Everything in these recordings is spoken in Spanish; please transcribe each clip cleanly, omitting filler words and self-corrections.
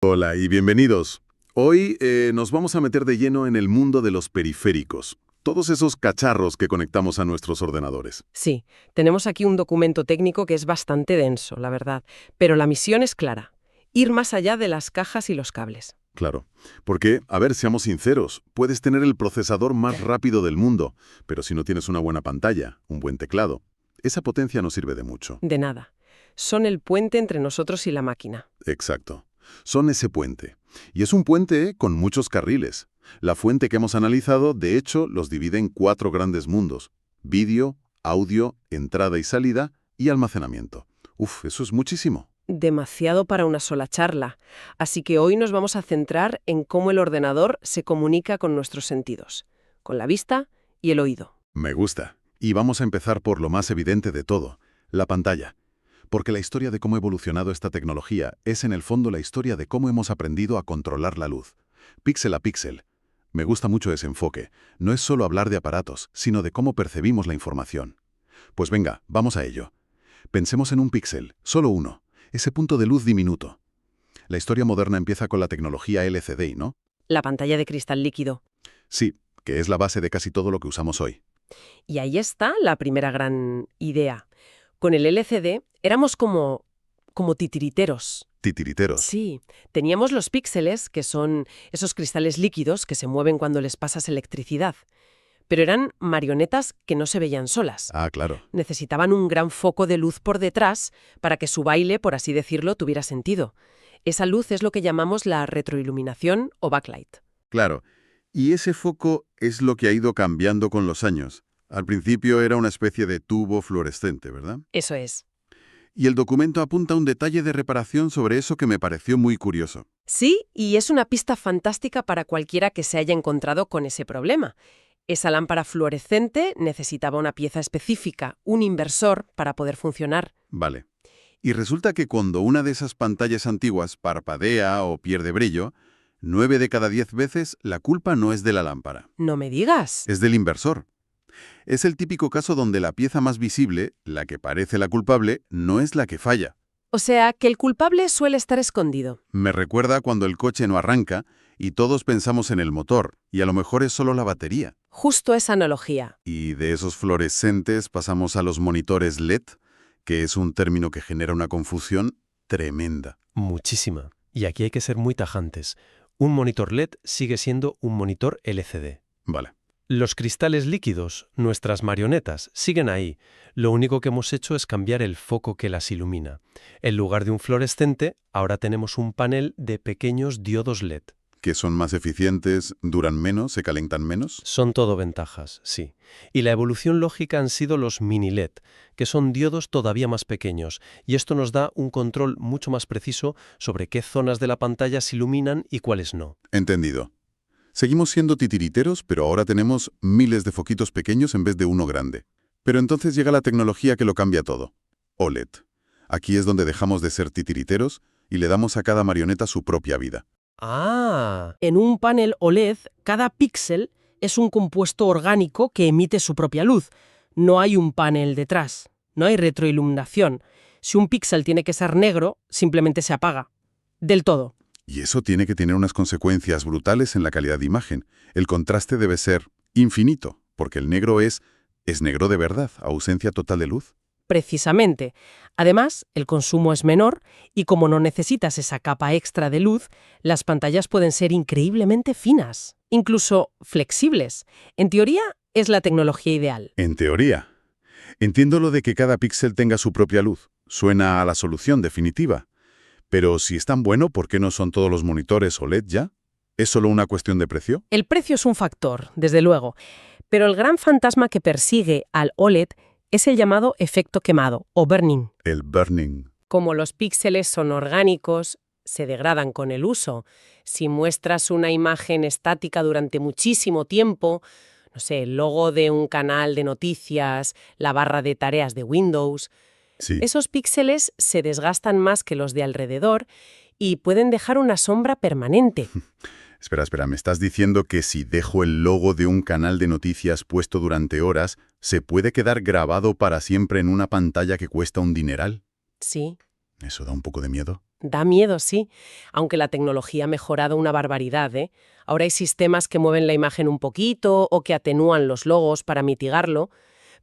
Hola y bienvenidos. Hoy nos vamos a meter de lleno en el mundo de los periféricos, todos esos cacharros que conectamos a nuestros ordenadores. Sí, tenemos aquí un documento técnico que es bastante denso, la verdad, pero la misión es clara, ir más allá de las cajas y los cables. Claro, porque, a ver, seamos sinceros, puedes tener el procesador más rápido del mundo, pero si no tienes una buena pantalla, un buen teclado, esa potencia no sirve de mucho. De nada. Son el puente entre nosotros y la máquina. Exacto. Son ese puente. Y es un puente con muchos carriles. La fuente que hemos analizado, de hecho, los divide en 4 grandes mundos: vídeo, audio, entrada y salida y almacenamiento. Uf, eso es muchísimo. Demasiado para una sola charla. Así que hoy nos vamos a centrar en cómo el ordenador se comunica con nuestros sentidos, con la vista y el oído. Me gusta. Y vamos a empezar por lo más evidente de todo, la pantalla. Porque la historia de cómo ha evolucionado esta tecnología es en el fondo la historia de cómo hemos aprendido a controlar la luz, píxel a píxel. Me gusta mucho ese enfoque. No es solo hablar de aparatos, sino de cómo percibimos la información. Pues venga, vamos a ello. Pensemos en un píxel, solo uno, ese punto de luz diminuto. La historia moderna empieza con la tecnología LCD, ¿no? La pantalla de cristal líquido. Sí, que es la base de casi todo lo que usamos hoy. Y ahí está la primera gran idea. Con el LCD éramos como titiriteros. Titiriteros. Sí, teníamos los píxeles, que son esos cristales líquidos que se mueven cuando les pasas electricidad. Pero eran marionetas que no se veían solas. Ah, claro. Necesitaban un gran foco de luz por detrás para que su baile, por así decirlo, tuviera sentido. Esa luz es lo que llamamos la retroiluminación o backlight. Claro. Y ese foco es lo que ha ido cambiando con los años. Al principio era una especie de tubo fluorescente, ¿verdad? Eso es. Y el documento apunta un detalle de reparación sobre eso que me pareció muy curioso. Sí, y es una pista fantástica para cualquiera que se haya encontrado con ese problema. Esa lámpara fluorescente necesitaba una pieza específica, un inversor, para poder funcionar. Vale. Y resulta que cuando una de esas pantallas antiguas parpadea o pierde brillo, 9 de cada 10 veces la culpa no es de la lámpara, No me digas. es del inversor. Es el típico caso donde la pieza más visible, la que parece la culpable, no es la que falla. O sea, que el culpable suele estar escondido. Me recuerda cuando el coche no arranca y todos pensamos en el motor, y a lo mejor es solo la batería. Justo esa analogía. Y de esos fluorescentes pasamos a los monitores LED, que es un término que genera una confusión tremenda. Muchísima. Y aquí hay que ser muy tajantes. Un monitor LED sigue siendo un monitor LCD. Vale. Los cristales líquidos, nuestras marionetas, siguen ahí. Lo único que hemos hecho es cambiar el foco que las ilumina. En lugar de un fluorescente, ahora tenemos un panel de pequeños diodos LED. Que son más eficientes, duran menos, se calentan menos. Son todo ventajas, sí. Y la evolución lógica han sido los mini LED, que son diodos todavía más pequeños, y esto nos da un control mucho más preciso sobre qué zonas de la pantalla se iluminan y cuáles no. Entendido. Seguimos siendo titiriteros, pero ahora tenemos miles de foquitos pequeños en vez de uno grande. Pero entonces llega la tecnología que lo cambia todo. OLED. Aquí es donde dejamos de ser titiriteros y le damos a cada marioneta su propia vida. ¡Ah! En un panel OLED, cada píxel es un compuesto orgánico que emite su propia luz. No hay un panel detrás. No hay retroiluminación. Si un píxel tiene que ser negro, simplemente se apaga. Del todo. Y eso tiene que tener unas consecuencias brutales en la calidad de imagen. El contraste debe ser infinito, porque el negro es negro de verdad, ausencia total de luz. Precisamente. Además, el consumo es menor y como no necesitas esa capa extra de luz, las pantallas pueden ser increíblemente finas, incluso flexibles. En teoría, es la tecnología ideal. En teoría. Entiendo lo de que cada píxel tenga su propia luz. Suena a la solución definitiva. Pero si es tan bueno, ¿por qué no son todos los monitores OLED ya? ¿Es solo una cuestión de precio? El precio es un factor, desde luego, pero el gran fantasma que persigue al OLED es el llamado efecto quemado, o burning. El burning. Como los píxeles son orgánicos, se degradan con el uso. Si muestras una imagen estática durante muchísimo tiempo, no sé, el logo de un canal de noticias, la barra de tareas de Windows, Sí. esos píxeles se desgastan más que los de alrededor y pueden dejar una sombra permanente. Espera, ¿me estás diciendo que si dejo el logo de un canal de noticias puesto durante horas, se puede quedar grabado para siempre en una pantalla que cuesta un dineral? Sí. ¿Eso da un poco de miedo? Da miedo, sí, aunque la tecnología ha mejorado una barbaridad, ¿eh? Ahora hay sistemas que mueven la imagen un poquito o que atenúan los logos para mitigarlo,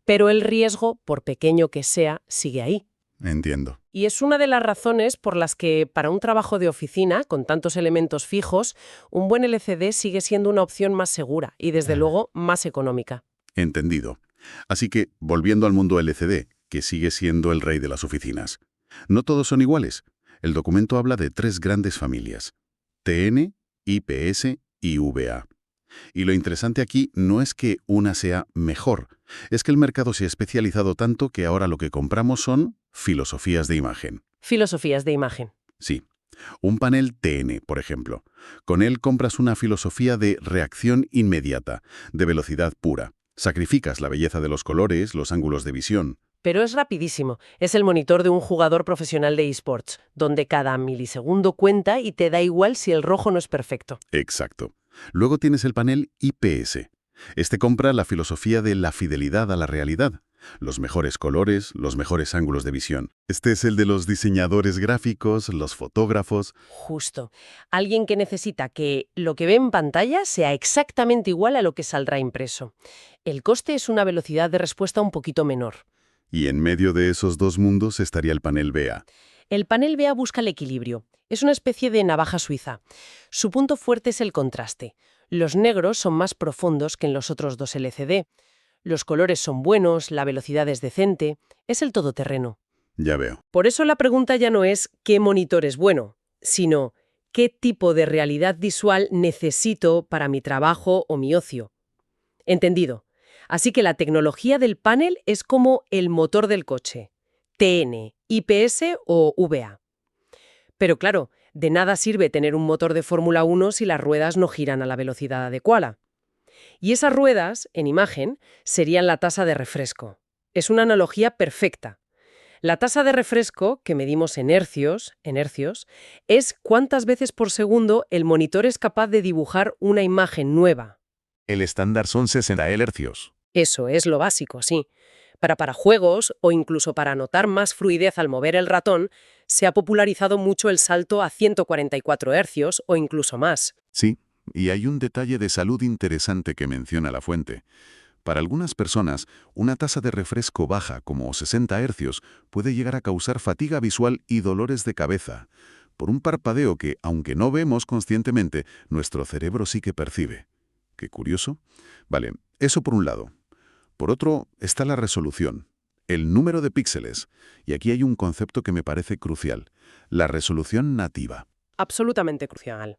pero el riesgo, por pequeño que sea, sigue ahí. Entiendo. Y es una de las razones por las que, para un trabajo de oficina, con tantos elementos fijos, un buen LCD sigue siendo una opción más segura y, desde luego, más económica. Entendido. Así que, volviendo al mundo LCD, que sigue siendo el rey de las oficinas. No todos son iguales. El documento habla de 3 grandes familias: TN, IPS y VA. Y lo interesante aquí no es que una sea mejor, es que el mercado se ha especializado tanto que ahora lo que compramos son filosofías de imagen. Filosofías de imagen. Sí. Un panel TN, por ejemplo. Con él compras una filosofía de reacción inmediata, de velocidad pura. Sacrificas la belleza de los colores, los ángulos de visión. Pero es rapidísimo. Es el monitor de un jugador profesional de eSports, donde cada milisegundo cuenta y te da igual si el rojo no es perfecto. Exacto. Luego tienes el panel IPS. Este compra la filosofía de la fidelidad a la realidad. Los mejores colores, los mejores ángulos de visión. Este es el de los diseñadores gráficos, los fotógrafos. Justo. Alguien que necesita que lo que ve en pantalla sea exactamente igual a lo que saldrá impreso. El coste es una velocidad de respuesta un poquito menor. Y en medio de esos 2 mundos estaría el panel VA. El panel VA busca el equilibrio. Es una especie de navaja suiza. Su punto fuerte es el contraste. Los negros son más profundos que en los otros 2 LCD. Los colores son buenos, la velocidad es decente. Es el todoterreno. Ya veo. Por eso la pregunta ya no es ¿qué monitor es bueno?, sino ¿qué tipo de realidad visual necesito para mi trabajo o mi ocio? Entendido. Así que la tecnología del panel es como el motor del coche. TN, IPS o VA. Pero claro, de nada sirve tener un motor de Fórmula 1 si las ruedas no giran a la velocidad adecuada. Y esas ruedas, en imagen, serían la tasa de refresco. Es una analogía perfecta. La tasa de refresco, que medimos en hercios, es cuántas veces por segundo el monitor es capaz de dibujar una imagen nueva. El estándar son 60 Hz. Eso es lo básico, sí. Para juegos o incluso para notar más fluidez al mover el ratón, se ha popularizado mucho el salto a 144 Hz o incluso más. Sí, y hay un detalle de salud interesante que menciona la fuente. Para algunas personas, una tasa de refresco baja, como 60 Hz, puede llegar a causar fatiga visual y dolores de cabeza, por un parpadeo que, aunque no vemos conscientemente, nuestro cerebro sí que percibe. Qué curioso. Vale, eso por un lado. Por otro, está la resolución, el número de píxeles. Y aquí hay un concepto que me parece crucial: la resolución nativa. Absolutamente crucial.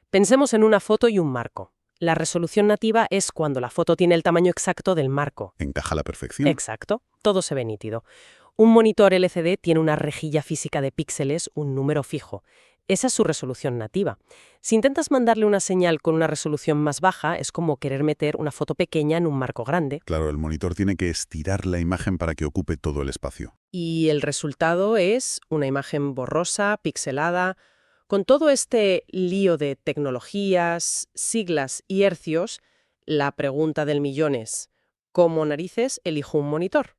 Pensemos en una foto y un marco. La resolución nativa es cuando la foto tiene el tamaño exacto del marco. Encaja a la perfección. Exacto. Todo se ve nítido. Un monitor LCD tiene una rejilla física de píxeles, un número fijo. Esa es su resolución nativa. Si intentas mandarle una señal con una resolución más baja, es como querer meter una foto pequeña en un marco grande. Claro, el monitor tiene que estirar la imagen para que ocupe todo el espacio. Y el resultado es una imagen borrosa, pixelada. Con todo este lío de tecnologías, siglas y hercios, la pregunta del millón es, ¿cómo narices elijo un monitor?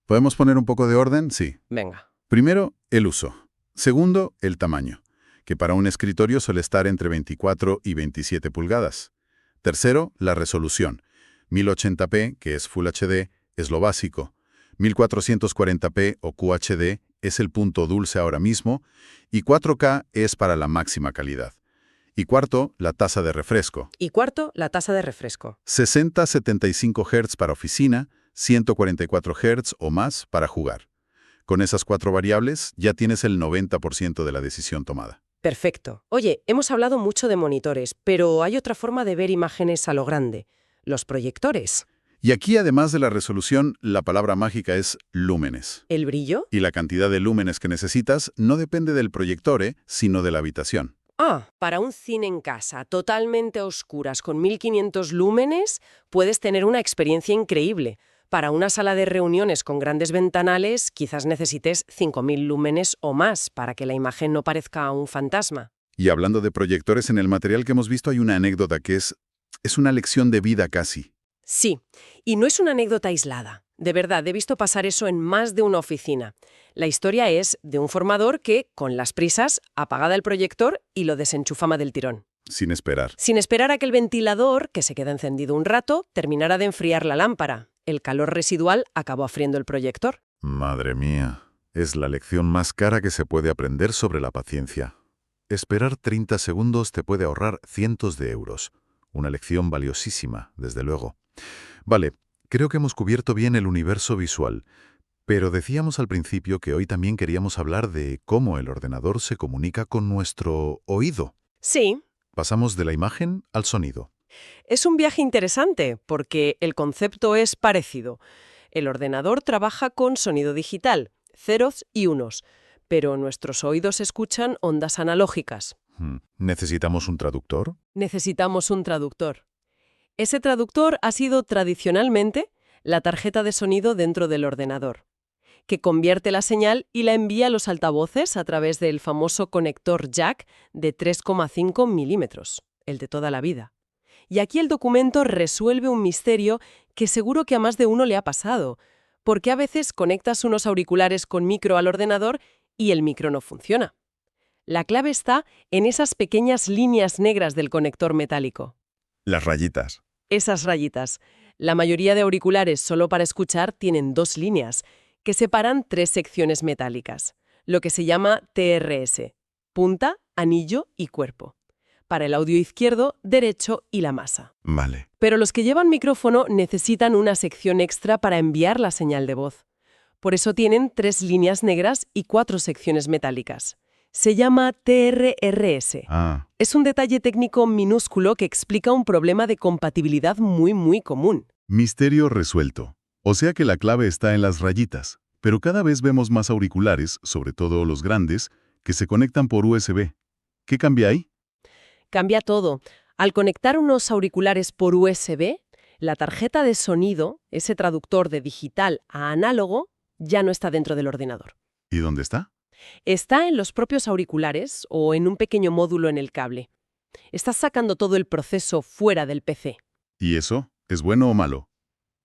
¿Podemos poner un poco de orden? Sí. Venga. Primero, el uso. Segundo, el tamaño, que para un escritorio suele estar entre 24 y 27 pulgadas. Tercero, la resolución. 1080p, que es Full HD, es lo básico. 1440p o QHD es el punto dulce ahora mismo, y 4K es para la máxima calidad. Y cuarto, la tasa de refresco. Y cuarto, la tasa de refresco. 60-75 Hz para oficina, 144 Hz o más para jugar. Con esas 4 variables ya tienes el 90% de la decisión tomada. Perfecto. Oye, hemos hablado mucho de monitores, pero hay otra forma de ver imágenes a lo grande. Los proyectores. Y aquí, además de la resolución, la palabra mágica es lúmenes. ¿El brillo? Y la cantidad de lúmenes que necesitas no depende del proyector, sino de la habitación. Para un cine en casa, totalmente a oscuras, con 1500 lúmenes, puedes tener una experiencia increíble. Para una sala de reuniones con grandes ventanales, quizás necesites 5000 lúmenes o más para que la imagen no parezca un fantasma. Y hablando de proyectores, en el material que hemos visto hay una anécdota que es una lección de vida casi. Sí, y no es una anécdota aislada. de verdad, he visto pasar eso en más de una oficina. La historia es de un formador que, con las prisas, apaga el proyector y lo desenchufama del tirón. Sin esperar. Sin esperar a que el ventilador, que se queda encendido un rato, terminara de enfriar la lámpara. El calor residual acabó afriendo el proyector. Madre mía, es la lección más cara que se puede aprender sobre la paciencia. Esperar 30 segundos te puede ahorrar cientos de euros. Una lección valiosísima, desde luego. Vale, creo que hemos cubierto bien el universo visual, pero decíamos al principio que hoy también queríamos hablar de cómo el ordenador se comunica con nuestro oído. Sí, Pasamos de la imagen al sonido. es un viaje interesante porque el concepto es parecido. El ordenador trabaja con sonido digital, ceros y unos, pero nuestros oídos escuchan ondas analógicas. ¿Necesitamos un traductor? Necesitamos un traductor. Ese traductor ha sido tradicionalmente la tarjeta de sonido dentro del ordenador, que convierte la señal y la envía a los altavoces a través del famoso conector jack de 3,5 milímetros, el de toda la vida. Y aquí el documento resuelve un misterio que seguro que a más de uno le ha pasado, porque a veces conectas unos auriculares con micro al ordenador y el micro no funciona. La clave está en esas pequeñas líneas negras del conector metálico. Las rayitas. Esas rayitas. La mayoría de auriculares solo para escuchar tienen 2 líneas, que separan 3 secciones metálicas, lo que se llama TRS, punta, anillo y cuerpo. Para el audio izquierdo, derecho y la masa. Vale. Pero los que llevan micrófono necesitan una sección extra para enviar la señal de voz. Por eso tienen 3 líneas negras y 4 secciones metálicas. Se llama TRRS. Es un detalle técnico minúsculo que explica un problema de compatibilidad muy común. Misterio resuelto. O sea que la clave está en las rayitas. Pero cada vez vemos más auriculares, sobre todo los grandes, que se conectan por USB. ¿Qué cambia ahí? Cambia todo. Al conectar unos auriculares por USB, la tarjeta de sonido, ese traductor de digital a análogo, ya no está dentro del ordenador. ¿Y dónde está? Está en los propios auriculares o en un pequeño módulo en el cable. Estás sacando todo el proceso fuera del PC. ¿Y eso? ¿Es bueno o malo?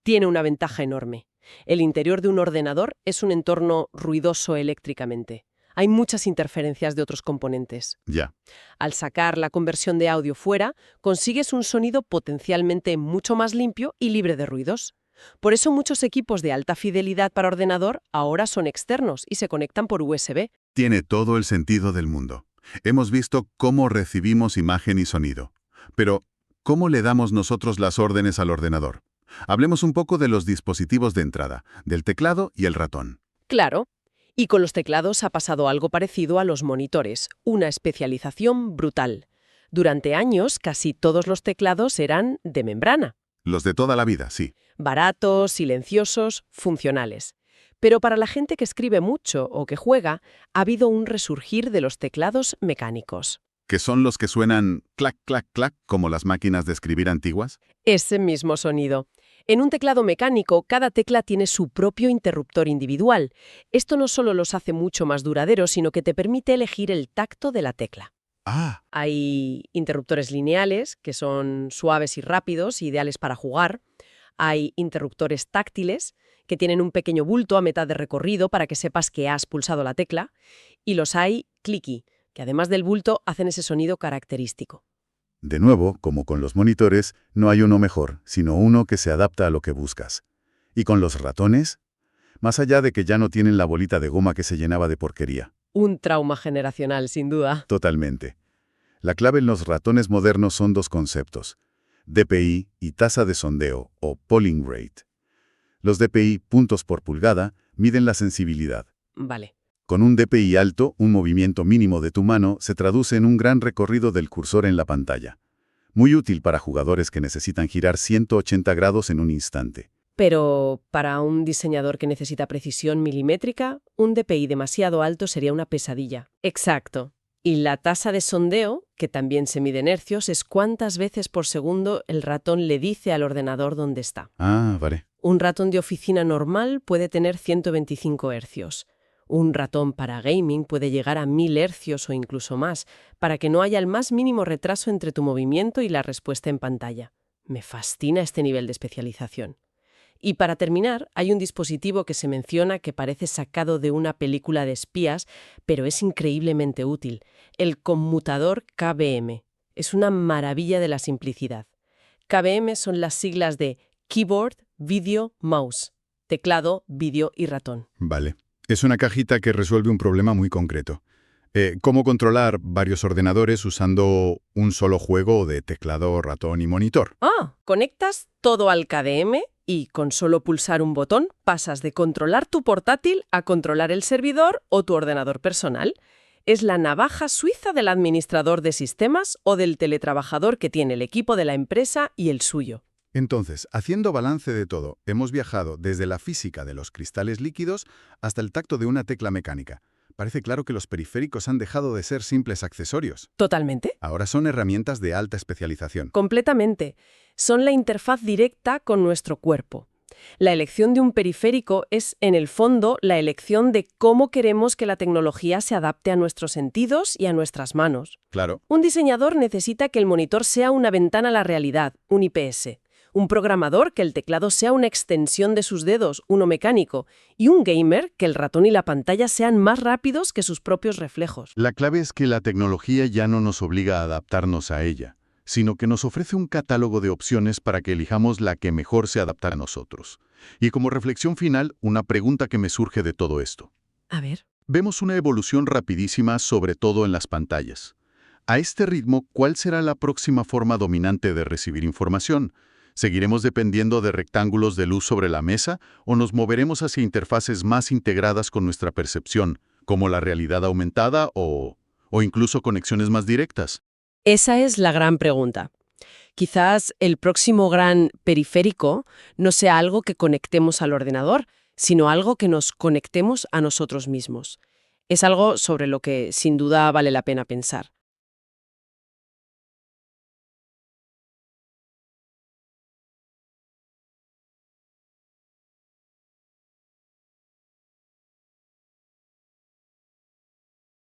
Tiene una ventaja enorme. El interior de un ordenador es un entorno ruidoso eléctricamente. Hay muchas interferencias de otros componentes. Ya. Al sacar la conversión de audio fuera, consigues un sonido potencialmente mucho más limpio y libre de ruidos. Por eso muchos equipos de alta fidelidad para ordenador ahora son externos y se conectan por USB. Tiene todo el sentido del mundo. Hemos visto cómo recibimos imagen y sonido. Pero, ¿cómo le damos nosotros las órdenes al ordenador? Hablemos un poco de los dispositivos de entrada, del teclado y el ratón. Claro. Y con los teclados ha pasado algo parecido a los monitores, una especialización brutal. Durante años, casi todos los teclados eran de membrana. Los de toda la vida, sí. Baratos, silenciosos, funcionales. Pero para la gente que escribe mucho o que juega, ha habido un resurgir de los teclados mecánicos. ¿Que son los que suenan clac, clac, clac, como las máquinas de escribir antiguas? Ese mismo sonido. En un teclado mecánico, cada tecla tiene su propio interruptor individual. Esto no solo los hace mucho más duraderos, sino que te permite elegir el tacto de la tecla. Ah, Hay interruptores lineales, que son suaves y rápidos, ideales para jugar. Hay interruptores táctiles, que tienen un pequeño bulto a mitad de recorrido para que sepas que has pulsado la tecla. Y los hay clicky, que además del bulto hacen ese sonido característico. de nuevo, como con los monitores, no hay uno mejor, sino uno que se adapta a lo que buscas. ¿Y con los ratones? Más allá de que ya no tienen la bolita de goma que se llenaba de porquería. Un trauma generacional, sin duda. Totalmente. La clave en los ratones modernos son 2 conceptos: DPI y tasa de sondeo, o polling rate. Los DPI, puntos por pulgada, miden la sensibilidad. Vale. Con un DPI alto, un movimiento mínimo de tu mano se traduce en un gran recorrido del cursor en la pantalla. Muy útil para jugadores que necesitan girar 180 grados en un instante. Pero para un diseñador que necesita precisión milimétrica, un DPI demasiado alto sería una pesadilla. Exacto. Y la tasa de sondeo, que también se mide en hercios, es cuántas veces por segundo el ratón le dice al ordenador dónde está. Ah, vale. Un ratón de oficina normal puede tener 125 hercios. Un ratón para gaming puede llegar a 1000 hercios o incluso más, para que no haya el más mínimo retraso entre tu movimiento y la respuesta en pantalla. Me fascina este nivel de especialización. Y para terminar, hay un dispositivo que se menciona que parece sacado de una película de espías, pero es increíblemente útil: el conmutador KVM. Es una maravilla de la simplicidad. KVM son las siglas de Keyboard, Video, Mouse. Teclado, vídeo y ratón. Vale. Es una cajita que resuelve un problema muy concreto. ¿Cómo controlar varios ordenadores usando un solo juego de teclado, ratón y monitor? Conectas todo al KDM y con solo pulsar un botón pasas de controlar tu portátil a controlar el servidor o tu ordenador personal. Es la navaja suiza del administrador de sistemas o del teletrabajador que tiene el equipo de la empresa y el suyo. Entonces, haciendo balance de todo, hemos viajado desde la física de los cristales líquidos hasta el tacto de una tecla mecánica. Parece claro que los periféricos han dejado de ser simples accesorios. ¿Totalmente? Ahora son herramientas de alta especialización. Completamente. Son la interfaz directa con nuestro cuerpo. La elección de un periférico es, en el fondo, la elección de cómo queremos que la tecnología se adapte a nuestros sentidos y a nuestras manos. Claro. Un diseñador necesita que el monitor sea una ventana a la realidad, un IPS. Un programador, que el teclado sea una extensión de sus dedos, uno mecánico. Y un gamer, que el ratón y la pantalla sean más rápidos que sus propios reflejos. La clave es que la tecnología ya no nos obliga a adaptarnos a ella, sino que nos ofrece un catálogo de opciones para que elijamos la que mejor se adapta a nosotros. Y como reflexión final, una pregunta que me surge de todo esto. A ver. Vemos una evolución rapidísima, sobre todo en las pantallas. A este ritmo, ¿cuál será la próxima forma dominante de recibir información? ¿Seguiremos dependiendo de rectángulos de luz sobre la mesa o nos moveremos hacia interfaces más integradas con nuestra percepción, como la realidad aumentada o incluso conexiones más directas? Esa es la gran pregunta. Quizás el próximo gran periférico no sea algo que conectemos al ordenador, sino algo que nos conectemos a nosotros mismos. Es algo sobre lo que sin duda vale la pena pensar.